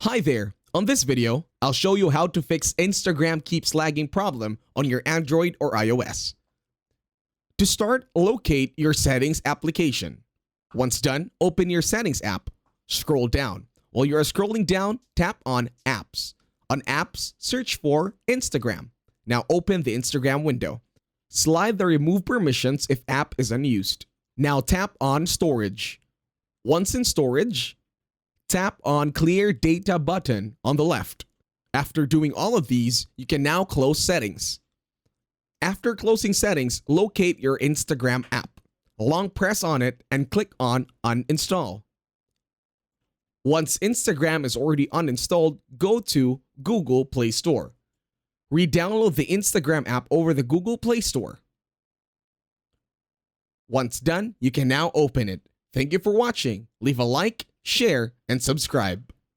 Hi there. On this video, I'll show you how to fix Instagram keeps lagging problem on your Android or iOS. To start, locate your settings application. Once done, open your settings app. Scroll down. While you are scrolling down, tap on apps. On apps, search for Instagram. Now open the Instagram window. Slide the remove permissions if app is unused. Now tap on storage. Once in storage, tap on clear data button on the left. After doing all of these, you can now close settings. After closing settings, locate your Instagram app. Long press on it and click on uninstall. Once Instagram is already uninstalled, go to Google Play Store. Re-download the Instagram app over the Google Play Store. Once done, you can now open it. Thank you for watching. Leave a like, share, and subscribe.